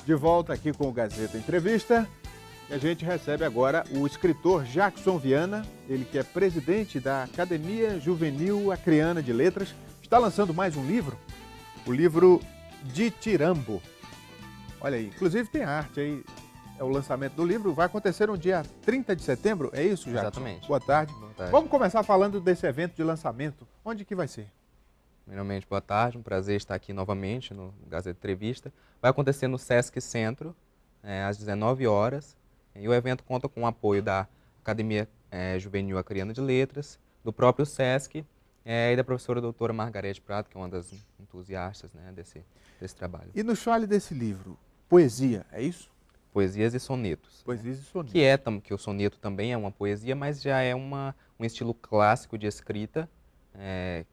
De volta aqui com o Gazeta Entrevista. E a gente recebe agora o escritor Jackson Viana, ele que é presidente da Academia Juvenil Acreana de Letras, está lançando mais um livro, o livro Ditirambo. Olha aí, inclusive tem arte aí, é o lançamento do livro, vai acontecer no dia 30 de setembro, é isso, Jackson? Exatamente. Boa tarde. Boa tarde. Vamos começar falando desse evento de lançamento, onde que vai ser? Primeiramente, boa tarde, um prazer estar aqui novamente no Gazeta Entrevista. Vai acontecer no Sesc Centro, às 19 horas. E o evento conta com o apoio da Academia Juvenil Acreana de Letras, do próprio Sesc e da professora doutora Margarete Prado, que é uma das entusiastas, né, desse trabalho. E nos fale desse livro, poesia, é isso? Poesias e sonetos. Poesias e sonetos. Que o soneto também é uma poesia, mas já é um estilo clássico de escrita,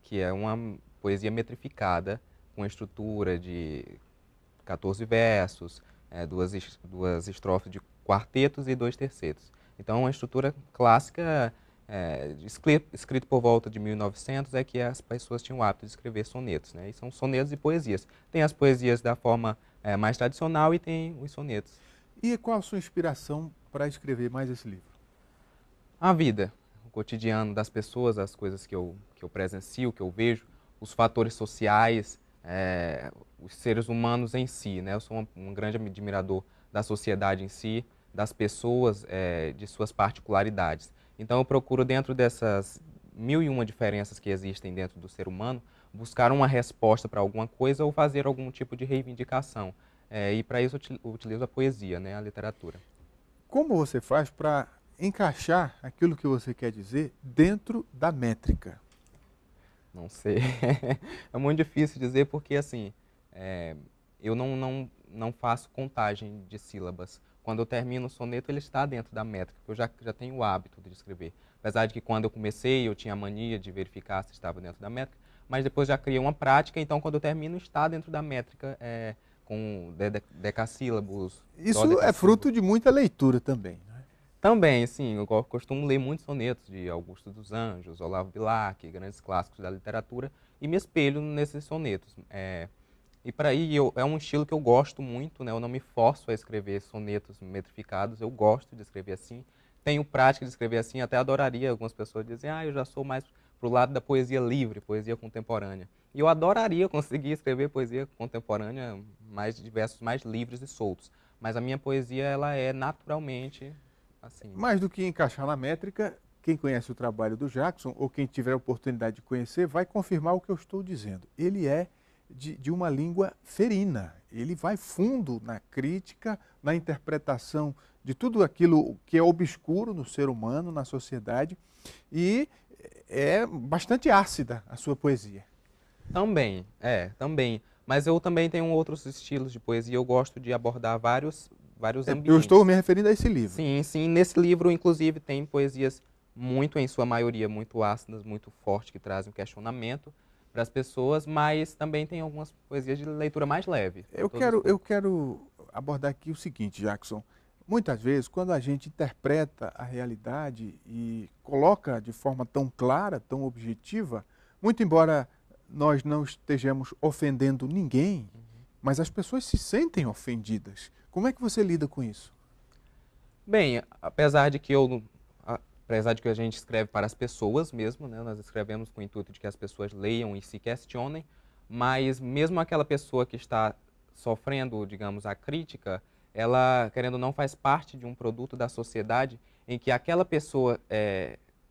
que é uma poesia metrificada, com estrutura de 14 versos, duas estrofes de quartetos e 2 tercetos. Então, é uma estrutura clássica, escrito por volta de 1900, é que as pessoas tinham o hábito de escrever sonetos, né? E são sonetos e poesias. Tem as poesias da forma mais tradicional e tem os sonetos. E qual a sua inspiração para escrever mais esse livro? A vida, o cotidiano das pessoas, as coisas que eu presencio, que eu vejo, os fatores sociais, os seres humanos em si, né? Eu sou um grande admirador da sociedade em si, das pessoas, de suas particularidades. Então eu procuro, dentro dessas 1001 diferenças que existem dentro do ser humano, buscar uma resposta para alguma coisa ou fazer algum tipo de reivindicação. E para isso eu utilizo a poesia, né? A literatura. Como você faz para encaixar aquilo que você quer dizer dentro da métrica? Não sei. É muito difícil dizer porque, assim, eu não faço contagem de sílabas. Quando eu termino o soneto, ele está dentro da métrica, porque eu já tenho o hábito de escrever. Apesar de que quando eu comecei, eu tinha a mania de verificar se estava dentro da métrica, mas depois já criei uma prática, então quando eu termino, está dentro da métrica, com decassílabos. Isso é fruto de muita leitura também, né? Também, sim, eu costumo ler muitos sonetos de Augusto dos Anjos, Olavo Bilac, grandes clássicos da literatura, e me espelho nesses sonetos. É um estilo que eu gosto muito, né? Eu não me forço a escrever sonetos metrificados, eu gosto de escrever assim. Tenho prática de escrever assim, até adoraria. Algumas pessoas dizem, eu já sou mais pro lado da poesia livre, poesia contemporânea. E eu adoraria conseguir escrever poesia contemporânea, de versos mais livres e soltos. Mas a minha poesia, ela é naturalmente assim. Mais do que encaixar na métrica, quem conhece o trabalho do Jackson, ou quem tiver a oportunidade de conhecer, vai confirmar o que eu estou dizendo. Ele é de uma língua ferina, ele vai fundo na crítica, na interpretação de tudo aquilo que é obscuro no ser humano, na sociedade, e é bastante ácida a sua poesia. Também. Mas eu também tenho outros estilos de poesia, eu gosto de abordar vários ambientes. Eu estou me referindo a esse livro. Sim. Nesse livro, inclusive, tem poesias em sua maioria, muito ácidas, muito fortes, que trazem um questionamento para as pessoas, mas também tem algumas poesias de leitura mais leve. Eu quero abordar aqui o seguinte, Jackson. Muitas vezes, quando a gente interpreta a realidade e coloca de forma tão clara, tão objetiva, muito embora nós não estejamos ofendendo ninguém, mas as pessoas se sentem ofendidas. Como é que você lida com isso? Bem, apesar de que a gente escreve para as pessoas mesmo, né? Nós escrevemos com o intuito de que as pessoas leiam e se questionem, mas mesmo aquela pessoa que está sofrendo, digamos, a crítica, ela, querendo ou não, faz parte de um produto da sociedade em que aquela pessoa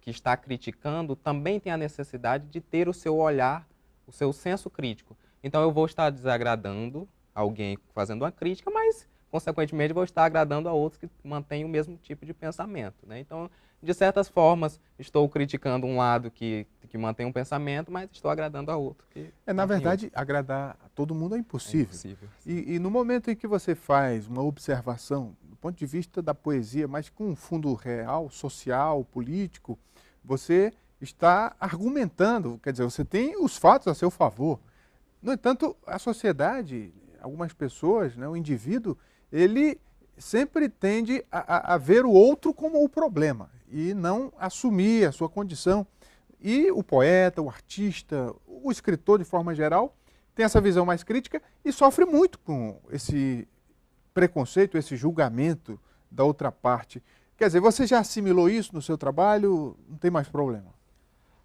que está criticando também tem a necessidade de ter o seu olhar, o seu senso crítico. Então eu vou estar desagradando alguém fazendo uma crítica, mas consequentemente vou estar agradando a outros que mantêm o mesmo tipo de pensamento, né? Então, de certas formas, estou criticando um lado que mantém um pensamento, mas estou agradando a outro. Na verdade, agradar a todo mundo é impossível. É impossível. E no momento em que você faz uma observação, do ponto de vista da poesia, mas com um fundo real, social, político, você está argumentando, quer dizer, você tem os fatos a seu favor. No entanto, a sociedade, algumas pessoas, né, o indivíduo, ele sempre tende a ver o outro como o problema e não assumir a sua condição. E o poeta, o artista, o escritor, de forma geral, tem essa visão mais crítica e sofre muito com esse preconceito, esse julgamento da outra parte. Quer dizer, você já assimilou isso no seu trabalho? Não tem mais problema?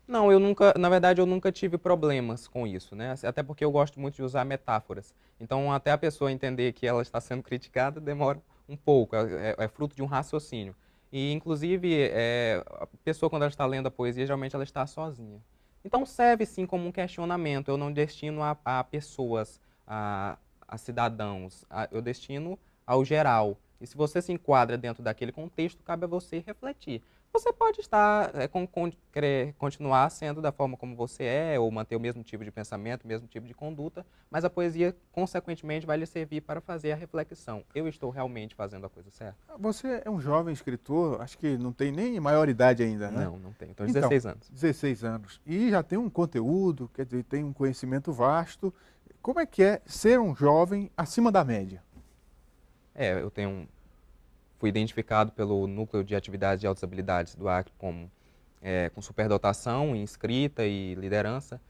Não, eu nunca, na verdade, eu nunca tive problemas com isso, né? Até porque eu gosto muito de usar metáforas. Então, até a pessoa entender que ela está sendo criticada demora um pouco, é fruto de um raciocínio. E, inclusive, a pessoa, quando ela está lendo a poesia, geralmente ela está sozinha. Então, serve sim como um questionamento. Eu não destino a pessoas, a cidadãos, eu destino ao geral. E se você se enquadra dentro daquele contexto, cabe a você refletir. Você pode estar, querer continuar sendo da forma como você é, ou manter o mesmo tipo de pensamento, o mesmo tipo de conduta, mas a poesia, consequentemente, vai lhe servir para fazer a reflexão. Eu estou realmente fazendo a coisa certa? Você é um jovem escritor, acho que não tem nem maioridade ainda, né? Não, não tenho. Então, Então, 16 anos. 16 anos. E já tem um conteúdo, quer dizer, tem um conhecimento vasto. Como é que é ser um jovem acima da média? Eu fui identificado pelo Núcleo de Atividades de Altas Habilidades do Acre como com superdotação em escrita e liderança.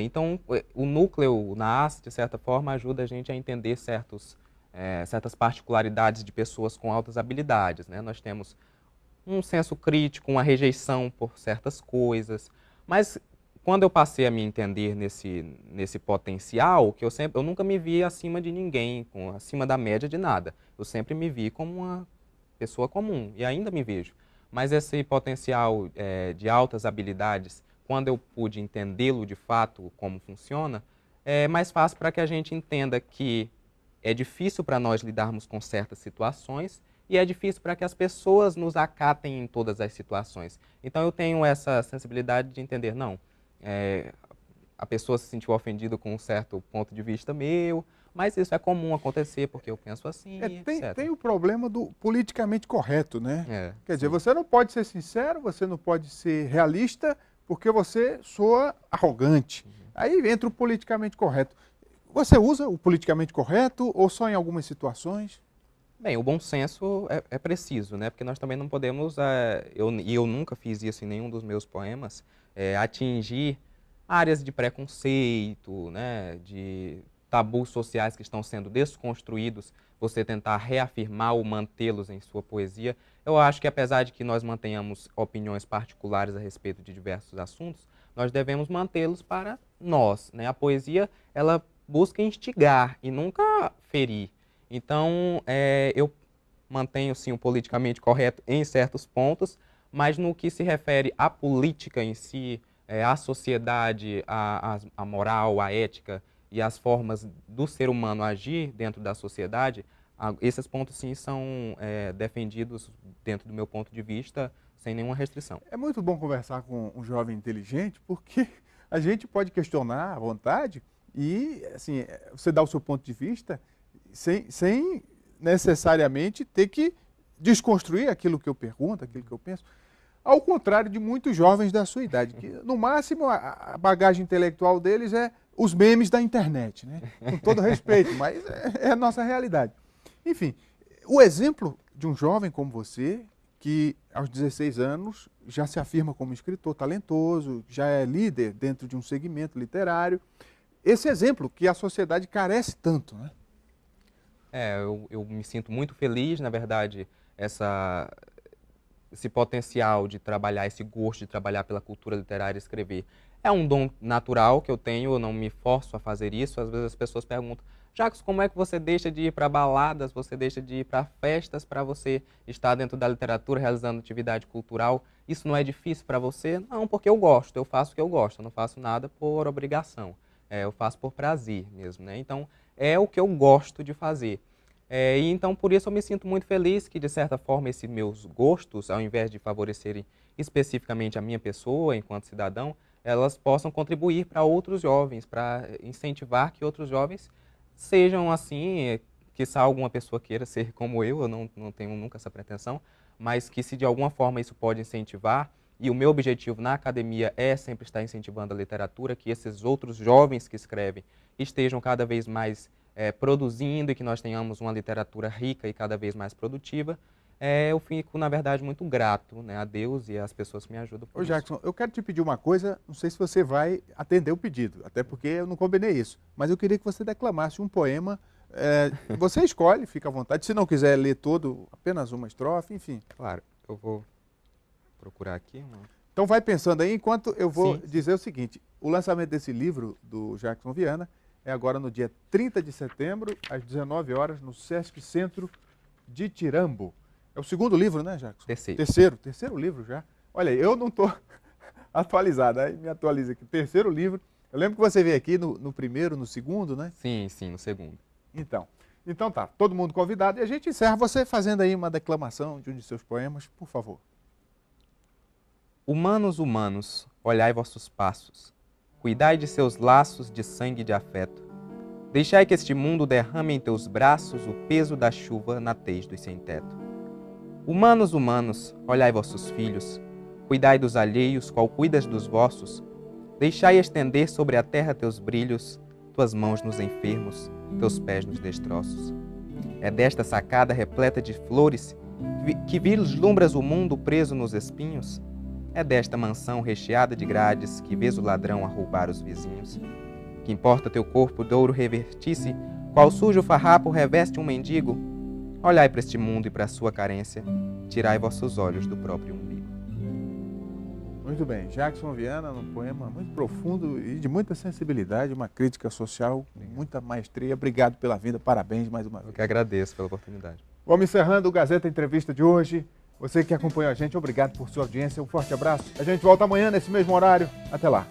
Então, o núcleo na ACE, de certa forma, ajuda a gente a entender certas particularidades de pessoas com altas habilidades, né? Nós temos um senso crítico, uma rejeição por certas coisas, mas quando eu passei a me entender nesse potencial, que eu nunca me vi acima de ninguém, acima da média de nada. Eu sempre me vi como uma pessoa comum, e ainda me vejo. Mas esse potencial de altas habilidades, quando eu pude entendê-lo de fato como funciona, é mais fácil para que a gente entenda que é difícil para nós lidarmos com certas situações e é difícil para que as pessoas nos acatem em todas as situações. Então eu tenho essa sensibilidade de entender, não, a pessoa se sentiu ofendida com um certo ponto de vista meu, mas isso é comum acontecer porque eu penso assim, etc. Tem o problema do politicamente correto, né? Quer dizer, Sim. você não pode ser sincero, você não pode ser realista, porque você soa arrogante. Aí entra o politicamente correto. Você usa o politicamente correto ou só em algumas situações? Bem, o bom senso é preciso, né? Porque nós também não podemos, eu nunca fiz isso em nenhum dos meus poemas, atingir áreas de preconceito, né? De tabus sociais que estão sendo desconstruídos, você tentar reafirmar ou mantê-los em sua poesia. Eu acho que apesar de que nós mantenhamos opiniões particulares a respeito de diversos assuntos, nós devemos mantê-los para nós, né? A poesia, ela busca instigar e nunca ferir. Então, eu mantenho, sim, o politicamente correto em certos pontos, mas no que se refere à política em si, à sociedade, à moral, à ética e às formas do ser humano agir dentro da sociedade, esses pontos, sim, são defendidos dentro do meu ponto de vista, sem nenhuma restrição. É muito bom conversar com um jovem inteligente, porque a gente pode questionar à vontade e, assim, você dá o seu ponto de vista sem necessariamente ter que desconstruir aquilo que eu pergunto, aquilo que eu penso. Ao contrário de muitos jovens da sua idade, que no máximo a bagagem intelectual deles é os memes da internet, né? Com todo respeito, mas é a nossa realidade. Enfim, o exemplo de um jovem como você, que aos 16 anos já se afirma como escritor talentoso, já é líder dentro de um segmento literário, esse exemplo que a sociedade carece tanto, né? Eu me sinto muito feliz, na verdade, esse potencial de trabalhar, esse gosto de trabalhar pela cultura literária e escrever. É um dom natural que eu tenho, eu não me forço a fazer isso. Às vezes as pessoas perguntam, Jacques, como é que você deixa de ir para baladas, você deixa de ir para festas para você estar dentro da literatura, realizando atividade cultural? Isso não é difícil para você? Não, porque eu gosto, eu faço o que eu gosto, eu não faço nada por obrigação. Eu faço por prazer mesmo, né? Então, é o que eu gosto de fazer. E então, por isso, eu me sinto muito feliz que, de certa forma, esses meus gostos, ao invés de favorecerem especificamente a minha pessoa enquanto cidadão, elas possam contribuir para outros jovens, para incentivar que outros jovens sejam assim, quiçá alguma pessoa queira ser como eu não tenho nunca essa pretensão, mas que se de alguma forma isso pode incentivar, e o meu objetivo na academia é sempre estar incentivando a literatura, que esses outros jovens que escrevem estejam cada vez mais produzindo e que nós tenhamos uma literatura rica e cada vez mais produtiva, eu fico, na verdade, muito grato, né, a Deus e às pessoas que me ajudam por Ô isso. Jackson, eu quero te pedir uma coisa, não sei se você vai atender o pedido, até porque eu não combinei isso, mas eu queria que você declamasse um poema Você escolhe, fica à vontade. Se não quiser ler todo, apenas uma estrofe, enfim. Claro, eu vou procurar aqui. Então vai pensando aí, enquanto eu vou Sim. dizer o seguinte, o lançamento desse livro do Jackson Viana é agora no dia 30 de setembro, às 19 horas, no Sesc Centro de Tirambo. É o segundo livro, né, Jackson? Terceiro livro já. Olha, eu não estou atualizado, aí me atualiza aqui. Terceiro livro. Eu lembro que você veio aqui no primeiro, no segundo, né? Sim, no segundo. Então tá, todo mundo convidado. E a gente encerra você fazendo aí uma declamação de um de seus poemas, por favor. Humanos, humanos, olhai vossos passos, cuidai de seus laços de sangue e de afeto. Deixai que este mundo derrame em teus braços o peso da chuva na tez dos sem-teto. Humanos, humanos, olhai vossos filhos, cuidai dos alheios, qual cuidas dos vossos. Deixai estender sobre a terra teus brilhos, tuas mãos nos enfermos, teus pés nos destroços. É desta sacada repleta de flores que vislumbras o mundo preso nos espinhos? É desta mansão recheada de grades que vês o ladrão a roubar os vizinhos? Que importa teu corpo de ouro revertisse, qual sujo farrapo reveste um mendigo? Olhai para este mundo e para a sua carência, tirai vossos olhos do próprio umbigo. Muito bem, Jackson Viana, num poema muito profundo e de muita sensibilidade, uma crítica social, muita maestria. Obrigado pela vinda, parabéns mais uma vez. Eu que agradeço pela oportunidade. Vamos encerrando o Gazeta Entrevista de hoje. Você que acompanhou a gente, obrigado por sua audiência, um forte abraço. A gente volta amanhã nesse mesmo horário. Até lá.